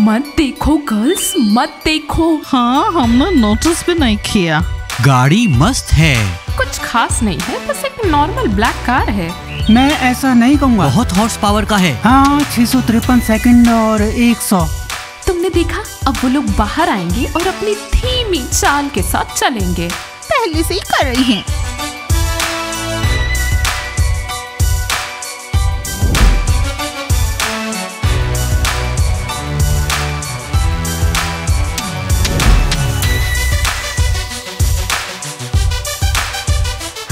मत देखो गर्ल्स, मत देखो। हाँ, हमने नोटिस भी नहीं किया। गाड़ी मस्त है। कुछ खास नहीं है, बस एक नॉर्मल ब्लैक कार है। मैं ऐसा नहीं कहूँगा। बहुत हॉर्स पावर का है। हाँ, 653 सेकंड और 100। तुमने देखा, अब वो लोग बाहर आएंगे और अपनी धीमी चाल के साथ चलेंगे। पहले से ही कर रही हैं।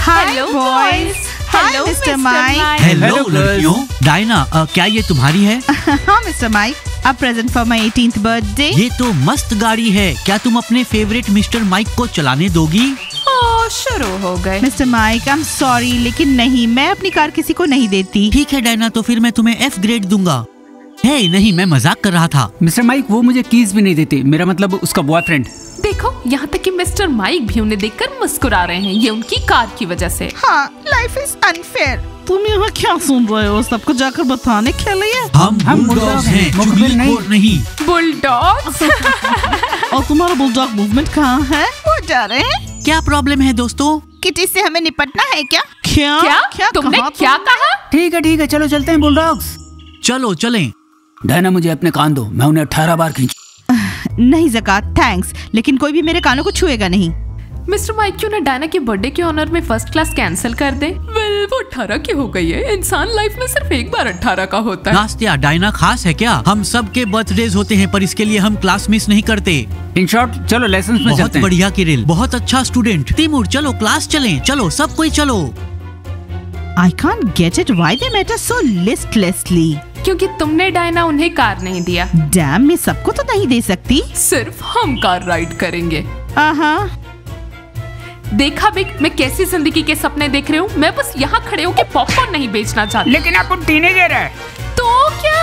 Hello boys. Hello mister mic. Hello लड़कियों। डायना, क्या ये तुम्हारी है? हाँ mister mic, a present for my 18th birthday. ये तो मस्त गाड़ी है। क्या तुम अपने फेवरेट मिस्टर माइक को चलाने दोगी? शुरू हो गए। Mister mic, I am sorry, लेकिन नहीं, मैं अपनी कार किसी को नहीं देती। ठीक है डायना, तो फिर मैं तुम्हें F ग्रेड दूंगा। हे नहीं, मैं मजाक कर रहा था। मिस्टर माइक वो मुझे कीज भी नहीं देते, मेरा मतलब उसका बॉयफ्रेंड। देखो, यहाँ तक कि मिस्टर माइक भी उन्हें देखकर मुस्कुरा रहे हैं। ये उनकी कार की वजह से। हाँ, लाइफ इज अनफेयर। तुम यहाँ क्या सुन रहे हो? सबको जाकर बताने के लिए। हम बुलडॉग्स हैं, चुगलीखोर नहीं। बुलडॉग्स। और तुम्हारा बुलडॉग मूवमेंट कहाँ है? वो जा रहे हैं। क्या प्रॉब्लम है दोस्तों? किटी से हमें निपटना है क्या? क्या? तुमने क्या कहा? ठीक है, चलो चलते हैं बुलडॉग्स। चलो चलें। डायना, मुझे अपने कान दो, मैं उन्हें 18 बार खींच। नहीं ज़कात, थैंक्स, लेकिन कोई भी मेरे कानों को छुएगा नहीं। मिस्टर माइक क्यों ना डायना के बर्थडे के ऑनर में फर्स्ट क्लास कैंसिल कर दे? वेल, वो 18 की हो गई है। इंसान लाइफ में सिर्फ एक बार 18 का होता है। नास्तिया, डायना खास है क्या? हम सब के बर्थडेज होते हैं, पर इसके लिए हम क्लास मिस नहीं करते। इन शॉर्ट, चलो लेसन्स में चलते हैं। बहुत बढ़िया किरिल, बहुत अच्छा स्टूडेंट। तिमूर, चलो क्लास चलें। चलो सब कोई चलो। I can't get it why they met us so listlessly. क्योंकि तुमने डायना उन्हें कार नहीं दिया। डैम, मैं सबको तो नहीं दे सकती। सिर्फ हम कार राइड करेंगे। देखा बिग, मैं कैसी जिंदगी के सपने देख रही हूँ। मैं बस यहाँ खड़े होकर पॉपकॉर्न नहीं बेचना चाहती। लेकिन आप टीनेजर है। तो क्या?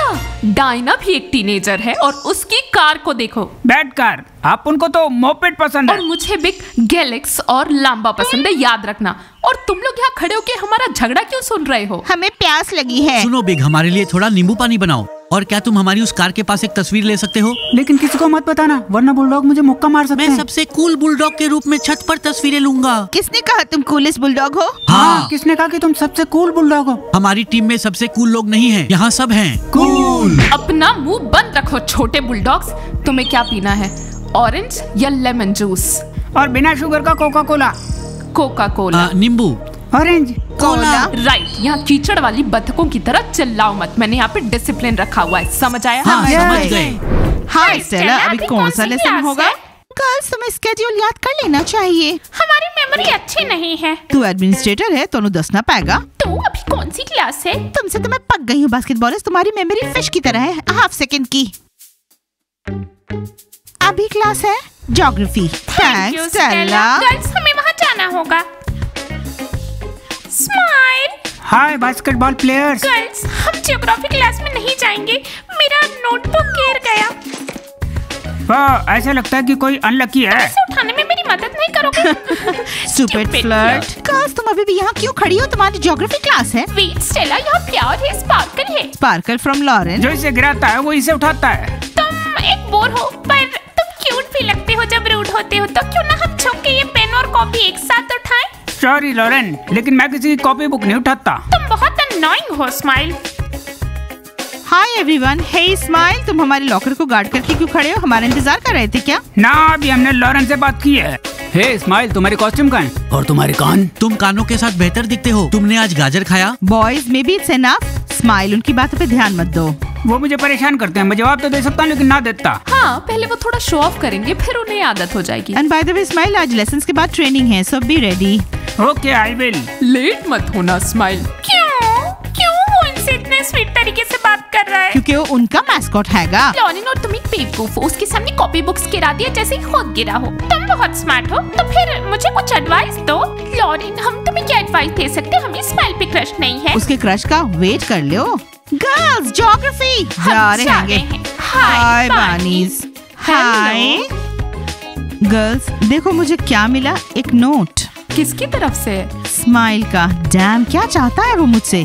डायना भी एक टीनेजर है और उसकी कार को देखो। Bad car. आप उनको तो मोपेड पसंद है। और मुझे बिग गैलेक्स और लांबा पसंद है, याद रखना। और तुम लोग यहाँ खड़े होके हमारा झगड़ा क्यों सुन रहे हो? हमें प्यास लगी है। सुनो बिग, हमारे लिए थोड़ा नींबू पानी बनाओ। और क्या तुम हमारी उस कार के पास एक तस्वीर ले सकते हो? लेकिन किसी को मत बताना, वरना बुलडॉग मुझे मुक्का मार सकते हैं। मैं सबसे कूल बुलडॉग के रूप में छत पर तस्वीरें लूंगा। किसने कहा तुम कूलेस्ट बुलडॉग हो? हाँ, किसने कहा कि तुम सबसे कूल बुलडॉग हो? हमारी टीम में सबसे कूल लोग नहीं हैं, यहाँ सब हैं कूल। अपना मुंह बंद रखो छोटे बुलडॉग्स। तुम्हें क्या पीना है, ऑरेंज या लेमन जूस? और बिना शुगर का कोका कोला। Coca Cola. नींबू। Orange cola. राइट। यहाँ कीचड़ वाली बत्तखों की तरह चिल्लाओ मत। मैंने यहाँ पे डिसिप्लिन रखा हुआ है, समझ आया? हाँ, समझ गए। हाय स्टेला, अभी कौन सा लेसन होगा? गर्ल्स, तुम्हें स्केड्यूल याद कर लेना चाहिए। हमारी मेमोरी अच्छी नहीं है। तू एडमिनिस्ट्रेटर है, तो दस ना पाएगा। तो अभी कौन सी क्लास है? तुमसे तो मैं पक गई हूँ बास्केटबॉलिस्ट। तुम्हारी मेमोरी फिश की तरह है, हाफ सेकंड की। अभी क्लास है ज्योग्राफी। Thanks Stella. गर्ल्स, हमें वहाँ जाना होगा। स्माइल। हाय बास्केटबॉल प्लेयर्स। गर्ल्स, हम ज्योग्राफी क्लास में नहीं जाएंगे। मेरा नोटबुक गिर गया। वाह, ऐसा लगता है कि कोई अनलकी है। इसे उठाने में मेरी मदद नहीं करोगे? Stupid flirt. गर्ल्स, तुम अभी भी यहाँ क्यों खड़ी हो? तुम्हारी ज्योग्राफी क्लास है। वेट स्टेला, यहाँ प्यार है, स्पार्कल है। Sparkle from Lauren. जो इसे गिराता है वो इसे उठाता है। तुम एक बोर हो, पर तुम क्यूट भी लगते हो जब रूड होते हो। तो क्यों ना हम छुप के ये पेन और कॉपी एक साथ उठाएं? सॉरी लॉरेन, लेकिन मैं किसी की कॉपी बुक नहीं उठाता। तुम बहुत अननोइंग हो Smile. Hi everyone. Hey Smile, तुम हमारे लॉकर को गार्ड करके क्यों खड़े हो? हमारा इंतजार कर रहे थे क्या? ना, अभी हमने लॉरेन से बात की है। हे स्माइल, तुम्हारे कॉस्ट्यूम कहाँ हैं? और तुम्हारे कान? तुम कानों के साथ बेहतर दिखते हो। तुमने आज गाजर खाया? Boys, may be it's enough. Smile, उनकी बातों पे ध्यान मत दो। वो मुझे परेशान करते हैं। मैं जवाब तो दे सकता हूँ, लेकिन ना देता। हाँ, पहले वो थोड़ा शो ऑफ करेंगे, फिर उन्हें आदत हो जाएगी। And by the way Smile, आज लेसन्स के बाद ट्रेनिंग है, so be ready. Okay, I will. Late मत होना स्माइल। क्यों वो इनसे इतने स्वीट तरीके से बात कर रहा है? क्योंकि वो उनका मैस्कॉट हैगा। लॉरेन, और तुम एक बेवकूफ हो। उसके सामने कॉपी बुक्स गिरा दिया जैसे खुद गिरा हो। तुम बहुत स्मार्ट हो, तो फिर मुझे कुछ एडवाइस दो। लॉरेन, हम तुम्हें क्या एडवाइस दे सकते? हमें स्माइल पे क्रश नहीं है। उसके क्रश का वेट कर लो। गर्ल्स, ज्योग्राफी जा रहे हैं। हाय बानीज। हाय गर्ल्स, देखो मुझे क्या मिला, एक नोट। किसकी तरफ से? स्माइल का। डैम, क्या चाहता है वो मुझसे?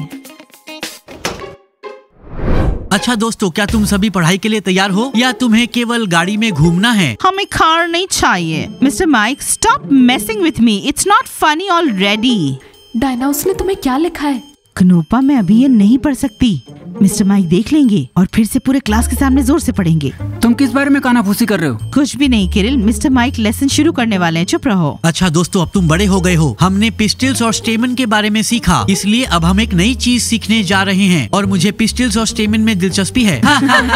अच्छा दोस्तों, क्या तुम सभी पढ़ाई के लिए तैयार हो या तुम्हें केवल गाड़ी में घूमना है? हमें कार नहीं चाहिए। Mister Mike, stop messing with me, it's not funny already. Diana, उसने तुम्हें क्या लिखा है? कनोपा, मैं अभी ये नहीं पढ़ सकती। मिस्टर माइक देख लेंगे और फिर से पूरे क्लास के सामने जोर से पढ़ेंगे। तुम किस बारे में कानाफूसी कर रहे हो? कुछ भी नहीं किरिल, मिस्टर माइक लेसन शुरू करने वाले हैं, चुप रहो। अच्छा दोस्तों, अब तुम बड़े हो गए हो। हमने पिस्टल्स और स्टेमन के बारे में सीखा, इसलिए अब हम एक नई चीज सीखने जा रहे हैं और मुझे पिस्टल्स और स्टेमन में दिलचस्पी है। लेसन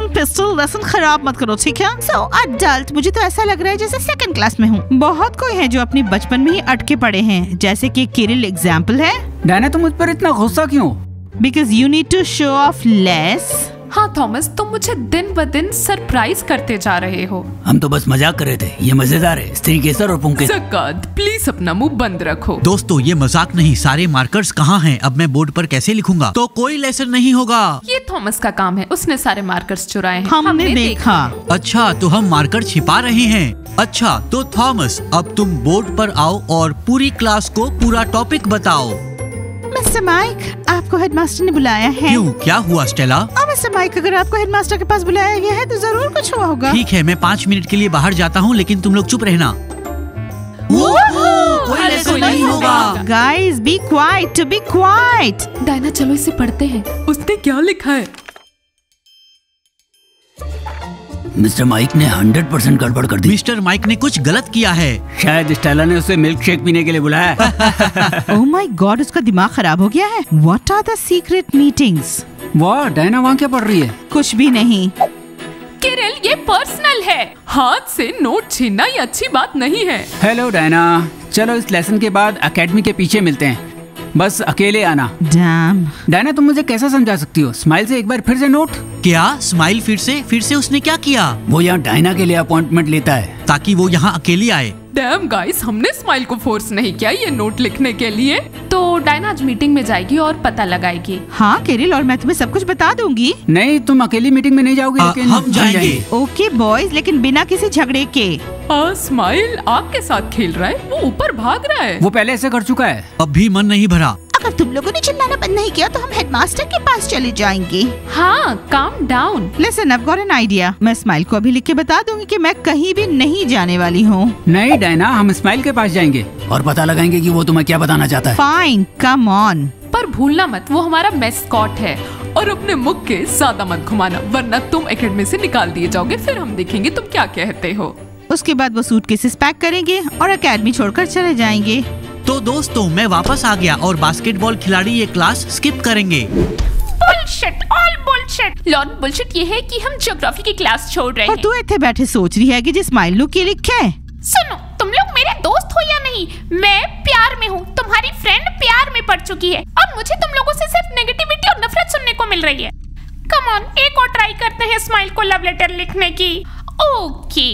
पिस्टल, लेसन खराब मत करो, ठीक है? सो अडल्ट, मुझे तो ऐसा लग रहा है जैसे सेकंड क्लास में हूँ। बहुत कोई है जो अपने बचपन में ही अटके पड़े हैं, जैसे कि किरिल एग्जाम्पल है। डायना, तुम मुझ पर इतना गुस्सा क्यों? Because you need to show off less. हाँ थॉमस, तुम मुझे दिन ब दिन सरप्राइज करते जा रहे हो। हम तो बस मजाक कर रहे थे, ये मजेदार है। स्त्री केसर और पुंके। ज़कात, प्लीज अपना मुंह बंद रखो। दोस्तों, ये मजाक नहीं, सारे मार्कर्स कहाँ हैं? अब मैं बोर्ड पर कैसे लिखूंगा? तो कोई लेसन नहीं होगा। ये थॉमस का काम है, उसने सारे मार्कर्स चुराए हैं। हमने देखा। अच्छा, तो हम मार्कर छिपा रहे हैं। अच्छा, तो थॉमस, अब तुम बोर्ड पर आओ और पूरी क्लास को पूरा टॉपिक बताओ। मिस्टर माइक, आपको हेडमास्टर ने बुलाया है। क्यों, क्या हुआ स्टेला? मिस्टर माइक, अगर आपको हेडमास्टर के पास बुलाया गया है तो जरूर कुछ हुआ होगा। ठीक है, मैं 5 मिनट के लिए बाहर जाता हूँ, लेकिन तुम लोग चुप रहना। कोई लेसन नहीं होगा। Guys, be quiet, to be quiet. Diana, चलो इसे पढ़ते हैं। उसने क्या लिखा है? मिस्टर माइक ने 100% गड़बड़ कर दी। मिस्टर माइक ने कुछ गलत किया है। शायद स्टेला ने उसे मिल्क शेक पीने के लिए बुलाया। Oh my God, उसका दिमाग खराब हो गया है। What are the secret meetings? वाह, डायना वहाँ क्या पढ़ रही है? कुछ भी नहीं। किरिल, ये पर्सनल है। हाथ से नोट छीनना ये अच्छी बात नहीं है। हेलो डायना, चलो इस लेसन के बाद एकेडमी के पीछे मिलते हैं। बस अकेले आना। Damn. डायना, तुम मुझे कैसा समझा सकती हो? स्माइल से एक बार फिर से नोट। क्या स्माइल? फिर से उसने क्या किया? वो यहाँ डायना के लिए अपॉइंटमेंट लेता है ताकि वो यहाँ अकेली आए। डैम गाइस, हमने स्माइल को फोर्स नहीं किया ये नोट लिखने के लिए। तो डायना आज मीटिंग में जाएगी और पता लगाएगी। हाँ किरिल, और मैं तुम्हें सब कुछ बता दूंगी। नहीं, तुम अकेली मीटिंग में नहीं जाओगी, लेकिन हम जाएंगे। ओके बॉयज, लेकिन बिना किसी झगड़े के। स्माइल आग के साथ खेल रहा है, वो ऊपर भाग रहा है। वो पहले ऐसे कर चुका है। अब भी मन नहीं भरा। अगर तुम लोगों ने चिल्लाना बंद नहीं किया तो हम हेडमास्टर के पास चले जाएंगे। हाँ, calm down. Listen, I've got an idea. मैं स्माइल को अभी लिख के बता दूंगी कि मैं कहीं भी नहीं जाने वाली हूँ। नहीं डायना, हम स्माइल के पास जाएंगे और पता लगाएंगे कि वो तुम्हें क्या बताना चाहता है। Fine, come on. पर भूलना मत, वो हमारा मैस्कॉट है। और अपने मुख के ज्यादा मत घुमाना, वरना तुम एकेडमी से निकाल दिए जाओगे। फिर हम देखेंगे तुम क्या कहते हो। उसके बाद वो सूटकेसेस पैक करेंगे और एकेडमी छोड़कर चले जाएंगे। तो दोस्तों, मैं वापस आ गया और बास्केटबॉल खिलाड़ी ये क्लास स्किप करेंगे। Bullshit, all bullshit. Lord, bullshit ये है कि हम ज्योग्राफी की क्लास छोड़ रहे हैं। और तू इतने बैठे सोच रही है कि जिस स्माइल नु की लिखे है। सुनो, तुम लोग मेरे दोस्त हो या नहीं? मैं प्यार में हूँ, तुम्हारी फ्रेंड प्यार में पड़ चुकी है और मुझे तुम लोगों से सिर्फ नेगेटिविटी और नफरत सुनने को मिल रही है। कम ऑन, एक और ट्राई करते हैं स्माइल को लव लेटर लिखने की। ओके,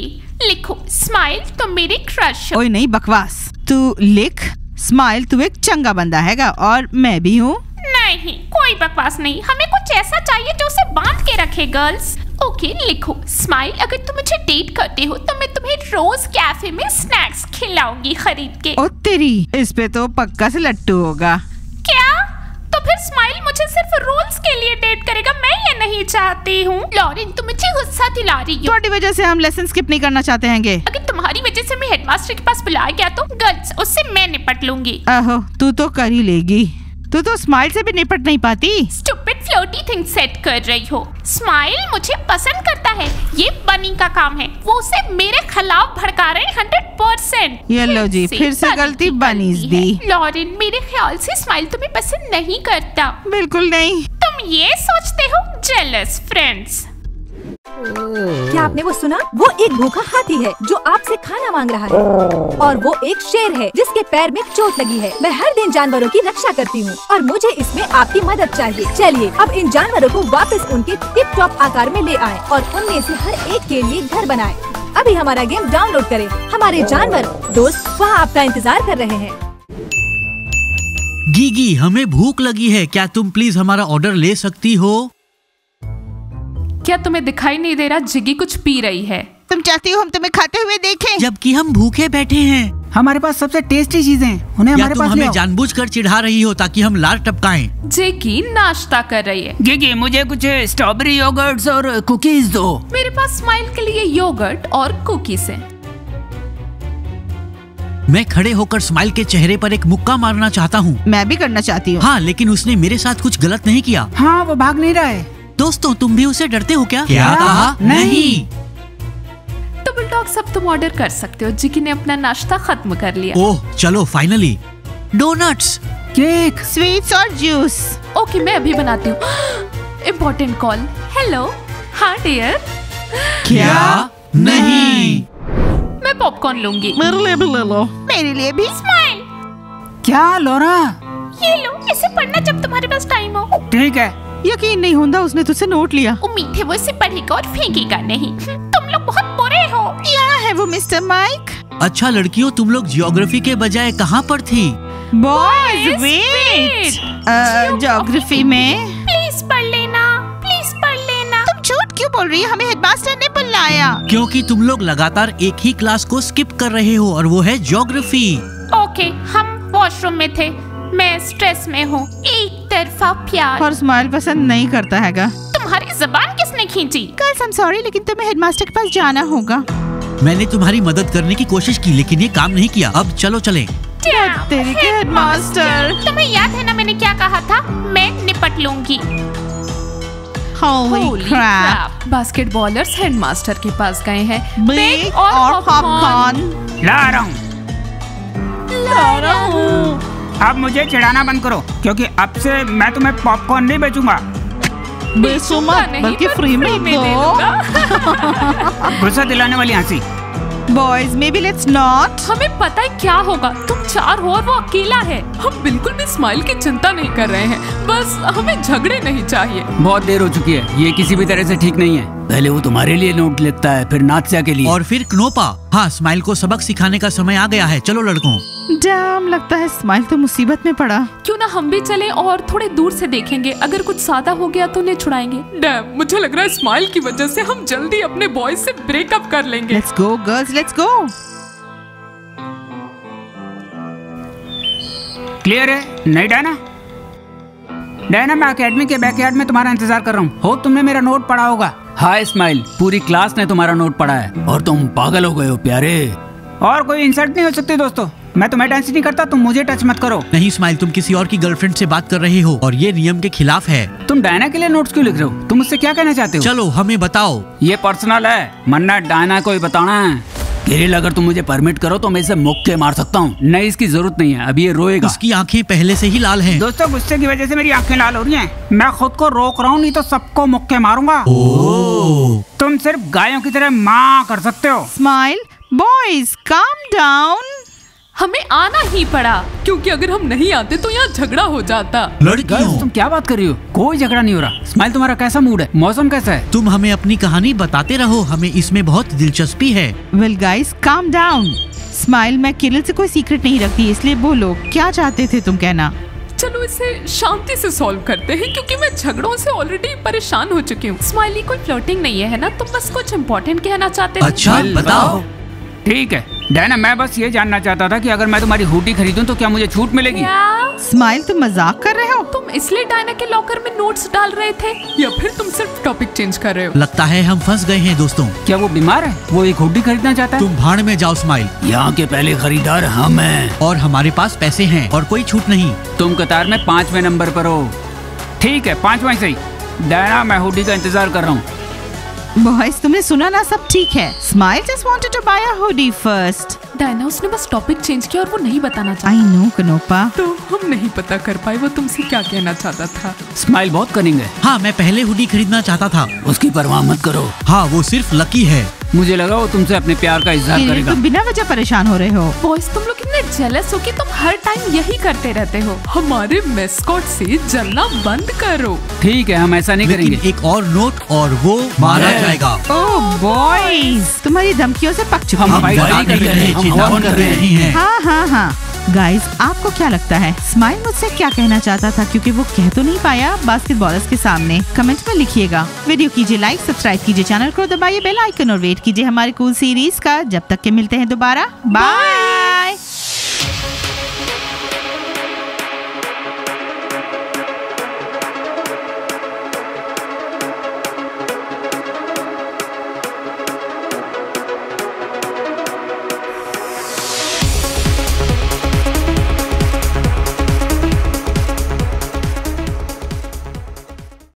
लिखो, स्माइल तुम मेरी क्रश हो। ओए नहीं, बकवास। तू लिख, स्माइल तू एक चंगा बंदा हैगा और मैं भी हूँ। नहीं, कोई बकवास नहीं, हमें कुछ ऐसा चाहिए जो उसे बांध के रखे। गर्ल्स, ओके लिखो, स्माइल अगर तुम मुझे डेट करते हो तो मैं तुम्हें रोज कैफे में स्नैक्स खिलाऊंगी खरीद के। ओ तेरी, इस पे तो पक्का से लट्टू होगा। क्या? तो फिर स्माइल मुझे सिर्फ रोल्स के लिए डेट करेगा? मैं ये नहीं चाहती हूँ। लॉरेन, तुम मुझे गुस्सा दिला रही हो। तुम्हारी वजह से हम लेसन स्किप नहीं करना चाहते हैं। अगर तुम्हारी वजह से मैं हेडमास्टर के पास बुलाया गया तो गर्ल्स, उससे मैं निपट लूंगी। आहो, तू तो कर ही लेगी। तू तो स्माइल से भी निपट नहीं पाती। स्टूपिड फ्लोटी थिंग सेट कर रही हो। स्माइल मुझे पसंद करता है, ये बनी का काम है। वो उसे मेरे खिलाफ भड़का रहे 100%। ये लो जी, फिर से गलती बनीज दी। लॉरेन, मेरे ख्याल से स्माइल तुम्हें पसंद नहीं करता। बिल्कुल नहीं। तुम ये सोचते हो? Jealous friends. क्या आपने वो सुना? वो एक भूखा हाथी है जो आपसे खाना मांग रहा है, और वो एक शेर है जिसके पैर में चोट लगी है। मैं हर दिन जानवरों की रक्षा करती हूँ और मुझे इसमें आपकी मदद चाहिए। चलिए अब इन जानवरों को वापस उनके टिप टॉप आकार में ले आएं और उनमें से हर एक के लिए घर बनाएं। अभी हमारा गेम डाउनलोड करें। हमारे जानवर दोस्त वहाँ आपका इंतजार कर रहे हैं। गीगी, हमें भूख लगी है, क्या तुम प्लीज हमारा ऑर्डर ले सकती हो? क्या तुम्हें दिखाई नहीं दे रहा? जिगी कुछ पी रही है। तुम चाहती हो हम तुम्हें खाते हुए देखें? जबकि हम भूखे बैठे हैं। हमारे पास सबसे टेस्टी चीजें हैं, उन्हें या हमारे तुम पास ले हमें आओ। जानबूझकर चिढ़ा रही हो ताकि हम लार टपकाएं? जेकी नाश्ता कर रही है। गिगी, मुझे कुछ स्ट्रॉबेरी योगर्ट्स और कुकीज दो। मेरे पास स्माइल के लिए योगर्ट और कुकीज हैं। मैं खड़े होकर स्माइल के चेहरे पर एक मुक्का मारना चाहता हूँ। मैं भी करना चाहती हूँ। हाँ, लेकिन उसने मेरे साथ कुछ गलत नहीं किया। हाँ, वो भाग नहीं रहा है। दोस्तों, तुम भी उसे डरते हो क्या? क्या कहा? नहीं। तो बुलडॉग, सब तुम ऑर्डर कर सकते हो। जिकी ने अपना नाश्ता खत्म कर लिया। ओह, चलो फाइनली। डोनट्स, केक, स्वीट्स और जूस। ओके, मैं अभी बनाती हूँ। Important call. हेलो। हाँ डियर। क्या? नहीं। मैं पॉपकॉर्न लूंगी। मेरे लिए भी ले लो। मेरे लिए भी। स्माइल, क्या लोरा? ये लो, इसे पढ़ना जब तुम्हारे पास टाइम हो। ठीक है। यकीन नहीं होता उसने तुझसे नोट लिया। उम्मीद है वो इसे पढ़ेगा और फेंकेगा नहीं। तुम लोग बहुत बुरे हो। यहाँ है वो मिस्टर माइक। अच्छा लड़कियों, तुम लोग जियोग्राफी के बजाय कहाँ पर थी? Boys wait. ज्योग्राफी में। प्लीज पढ़ लेना, प्लीज पढ़ लेना। तुम झूठ क्यों बोल रही हो? हमें हेडमास्टर ने बुलाया। क्योंकि तुम लोग लगातार एक ही क्लास को स्किप कर रहे हो और वो है ज्योग्राफी। ओके, हम वॉशरूम में थे। मैं स्ट्रेस में हूँ। एक तरफा प्यार। और स्माइल पसंद नहीं करता हैगा। तुम्हारी जबान किसने खींची? गर्ल्स, आई एम सॉरी, लेकिन तुम्हें हेडमास्टर के पास जाना होगा। मैंने तुम्हारी मदद करने की कोशिश की लेकिन ये काम नहीं किया। अब चलो चलें। तेरी के हेडमास्टर। तुम्हें याद है ना मैंने क्या कहा था? मैं निपट लूंगी। Holy crap! बास्केटबॉलर्स हेडमास्टर के पास गए हैं। Big और पॉपकॉर्न। ला रहा हूँ। अब मुझे चिढ़ाना बंद करो, क्योंकि अब से मैं तुम्हें पॉपकॉर्न नहीं बेचूंगा। बेचो मत, नहीं, बल्कि पर फ्री में दे दो। दूंगा। गुस्सा दिलाने वाली हंसी। Boys, may be let's not. हमें पता है क्या होगा। तुम चार हो और वो अकेला है। हम बिल्कुल भी स्माइल की चिंता नहीं कर रहे हैं। बस हमें झगड़े नहीं चाहिए। बहुत देर हो चुकी है, ये किसी भी तरह से ठीक नहीं है। पहले वो तुम्हारे लिए नोट लिखता है, फिर नात्या के लिए, और फिर क्नोपा। हाँ, स्माइल को सबक सिखाने का समय आ गया है। चलो लड़कों। डैम, लगता है स्माइल तो मुसीबत में पड़ा। क्यों ना हम भी चलें और थोड़े दूर से देखेंगे। अगर कुछ ज्यादा हो गया तो उन्हें छुड़ाएंगे। डैम, मुझे लग रहा है स्माइल की वजह से हम जल्दी अपने बॉयज से ब्रेकअप कर लेंगे। Let's go girls, let's go. Clear है? नहीं डायना? डायना, मैं एकेडमी के बैकयार्ड में तुम्हारा इंतजार कर रहा हूँ। हो, तुमने मेरा नोट पढ़ा होगा। हाय स्माइल, पूरी क्लास ने तुम्हारा नोट पढ़ा है और तुम पागल हो गए हो प्यारे। और कोई इंसल्ट नहीं हो सकती दोस्तों। मैं तुम्हें टच नहीं करता, तुम मुझे टच मत करो। नहीं स्माइल, तुम किसी और की गर्लफ्रेंड से बात कर रहे हो और ये नियम के खिलाफ है। तुम डायना के लिए नोट्स क्यों लिख रहे हो? तुम मुझसे क्या कहना चाहते हो? चलो हमें बताओ। ये पर्सनल है, मन्ना डायना को ही बताना है। किरिल, अगर तुम मुझे परमिट करो तो मैं इसे मुक्के मार सकता हूँ। नहीं, इसकी जरूरत नहीं है, अभी ये रोएगा। उसकी आंखें पहले से ही लाल हैं। दोस्तों, गुस्से की वजह से मेरी आंखें लाल हो रही हैं। मैं खुद को रोक रहा हूँ, नहीं तो सबको मुक्के मारूंगा। ओह, तुम सिर्फ गायों की तरह माँ कर सकते हो। Smile, boys calm down. हमें आना ही पड़ा क्योंकि अगर हम नहीं आते तो यहाँ झगड़ा हो जाता। गर्ल्स, लड़कियों, तुम क्या बात कर रही हो? कोई झगड़ा नहीं हो रहा। स्माइल, तुम्हारा कैसा मूड है? मौसम कैसा है? तुम हमें अपनी कहानी बताते रहो, हमें इसमें बहुत दिलचस्पी है। Well guys, calm down. Smile, मैं किरिल से कोई सीक्रेट नहीं रखती, इसलिए बोलो क्या चाहते थे तुम कहना। चलो इसे शांति से सॉल्व करते हैं क्योंकि मैं झगड़ों से ऑलरेडी परेशान हो चुकी हूँ। स्माइली, कोई फ्लर्टिंग नहीं है ना? तुम बस कुछ इम्पोर्टेंट कहना चाहते थे। अच्छा बताओ। ठीक है डायना, मैं बस ये जानना चाहता था कि अगर मैं तुम्हारी हुडी खरीदूं तो क्या मुझे छूट मिलेगी? क्या स्माइल, तुम मजाक कर रहे हो? तुम इसलिए डायना के लॉकर में नोट्स डाल रहे थे या फिर तुम सिर्फ टॉपिक चेंज कर रहे हो? लगता है हम फंस गए हैं दोस्तों। क्या वो बीमार है? वो एक हुडी खरीदना चाहता है? तुम भाड़ में जाओ स्माइल। यहाँ के पहले खरीदार हम हैं और हमारे पास पैसे हैं और कोई छूट नहीं। तुम कतार में 5वें नंबर पर हो। ठीक है, 5वां ही सही। डायना, मैं हुडी का इंतजार कर रहा हूँ। बॉयज, तुमने सुना ना, सब ठीक है। Smile just wanted to buy a hoodie first. Diana, उसने बस टॉपिक चेंज किया और वो नहीं बताना आई चाहता। नो कनोपा। तो हम नहीं पता कर पाए वो तुमसे क्या कहना चाहता था। स्माइल बहुत कनिंग है। हाँ, मैं पहले हुडी खरीदना चाहता था। उसकी परवाह मत करो। हाँ, वो सिर्फ लकी है। मुझे लगा वो तुमसे अपने प्यार का इजहार किरिल, करेगा। तुम बिना वजह परेशान हो रहे हो। बॉयज, तुम लोग इतने जेलस हो कि तुम हर टाइम यही करते रहते हो। हमारे मेस्कॉट से जलना बंद करो। ठीक है, हम ऐसा नहीं लेकिन करेंगे। एक और नोट और वो मारा जाएगा। ओह बॉयज, तुम्हारी धमकियों से पक चुकी हम हूँ। फाइट नहीं कर रहे हैं, हम चेतावनी कर रहे हैं। हाँ हाँ हाँ गाइज, आपको क्या लगता है स्माइल मुझसे क्या कहना चाहता था, क्योंकि वो कह तो नहीं पाया बास्केटबॉलर्स के सामने? कमेंट में लिखिएगा। वीडियो कीजिए लाइक, सब्सक्राइब कीजिए चैनल को, दबाइए बेल आइकन और वेट कीजिए हमारे कूल सीरीज का। जब तक के मिलते हैं दोबारा, बाय।